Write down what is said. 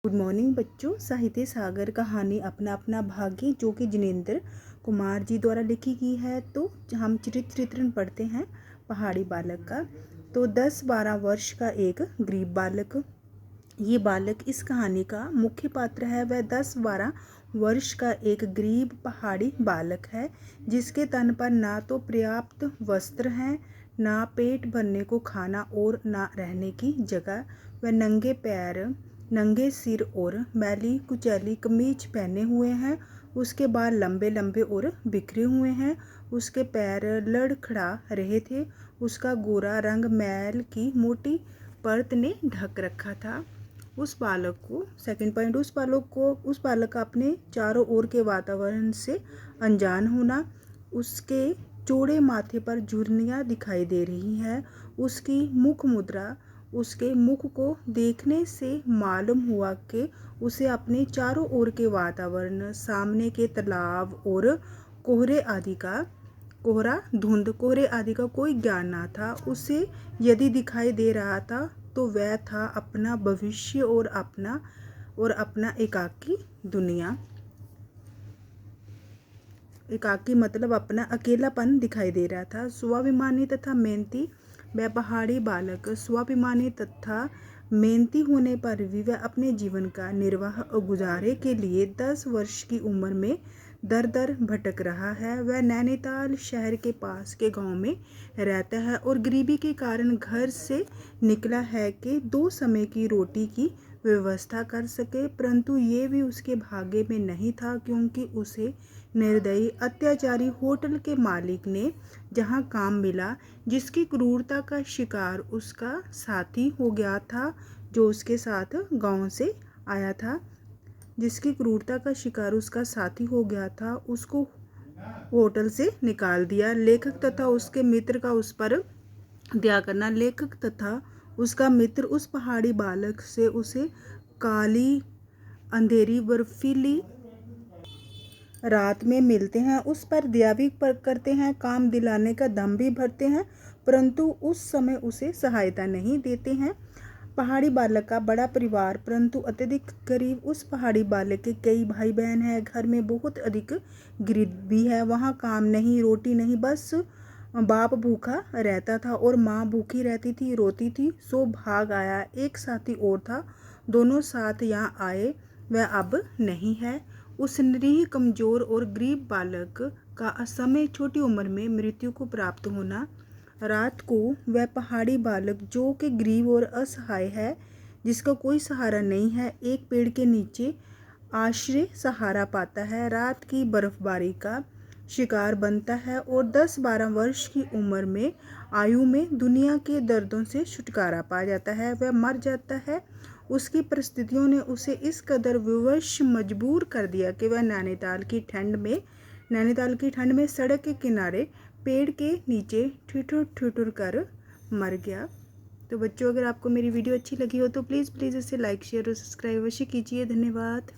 Good morning बच्चों। साहित्य सागर कहानी अपना अपना भाग्य जो कि जिनेंद्र कुमार जी द्वारा लिखी गई है। तो हम चरित्र पढ़ते हैं पहाड़ी बालक का। तो 10-12 वर्ष का एक गरीब बालक, ये बालक इस कहानी का मुख्य पात्र है। वह 10-12 वर्ष का एक गरीब पहाड़ी बालक है जिसके तन पर ना तो पर्याप्त वस्त्र हैं, ना पेट भरने को खाना और ना रहने की जगह। वह नंगे पैर, नंगे सिर और मैली कुचैली कमीज पहने हुए हैं। उसके बाल लंबे लंबे और बिखरे हुए हैं। उसके पैर लड़खड़ा रहे थे। उसका गोरा रंग मैल की मोटी परत ने ढक रखा था। उस बालक को सेकंड पॉइंट, उस बालक का अपने चारों ओर के वातावरण से अनजान होना। उसके चौड़े माथे पर झुर्रियाँ दिखाई दे रही हैं। उसकी मुख मुद्रा, उसके मुख को देखने से मालूम हुआ कि उसे अपने चारों ओर के वातावरण, सामने के तालाब और कोहरे आदि का कोई ज्ञान ना था। उसे यदि दिखाई दे रहा था तो वह था अपना भविष्य और अपना एकाकी दुनिया। एकाकी मतलब अपना अकेलापन दिखाई दे रहा था। स्वाभिमानी तथा मेहनती वह पहाड़ी बालक स्वाभिमानी तथा मेहनती होने पर भी वह अपने जीवन का निर्वाह गुजारे के लिए 10 वर्ष की उम्र में दर दर भटक रहा है। वह नैनीताल शहर के पास के गांव में रहता है और गरीबी के कारण घर से निकला है कि 2 समय की रोटी की व्यवस्था कर सके, परंतु ये भी उसके भाग्य में नहीं था, क्योंकि उसे निर्दयी अत्याचारी होटल के मालिक ने जहां काम मिला, जिसकी क्रूरता का शिकार उसका साथी हो गया था जो उसके साथ गांव से आया था। जिसकी क्रूरता का शिकार उसका साथी हो गया था, उसको होटल से निकाल दिया। लेखक तथा उसके मित्र का उस पर दया करना। लेखक तथा उसका मित्र उस पहाड़ी बालक से उसे काली अंधेरी बर्फीली रात में मिलते हैं, उस पर दया भी करते हैं, काम दिलाने का दम भी भरते हैं, परंतु उस समय उसे सहायता नहीं देते हैं। पहाड़ी बालक का बड़ा परिवार परंतु अत्यधिक गरीब। उस पहाड़ी बालक के कई भाई बहन हैं। घर में बहुत अधिक गरीबी है। वहाँ काम नहीं, रोटी नहीं, बस बाप भूखा रहता था और माँ भूखी रहती थी, रोती थी। सो भाग आया। एक साथी और था, दोनों साथ यहाँ आए, वह अब नहीं है। उस निरीह, कमजोर और गरीब बालक का असमय छोटी उम्र में मृत्यु को प्राप्त होना। रात को वह पहाड़ी बालक जो कि गरीब और असहाय है, जिसका कोई सहारा नहीं है, एक पेड़ के नीचे आश्रय सहारा पाता है। रात की बर्फबारी का शिकार बनता है और 10-12 वर्ष की उम्र में आयु में दुनिया के दर्दों से छुटकारा पा जाता है। वह मर जाता है। उसकी परिस्थितियों ने उसे इस कदर विवश मजबूर कर दिया कि वह नैनीताल की ठंड में सड़क के किनारे पेड़ के नीचे ठिठुर कर मर गया। तो बच्चों, अगर आपको मेरी वीडियो अच्छी लगी हो तो प्लीज़ इसे लाइक, शेयर और सब्सक्राइब अवश्य कीजिए। धन्यवाद।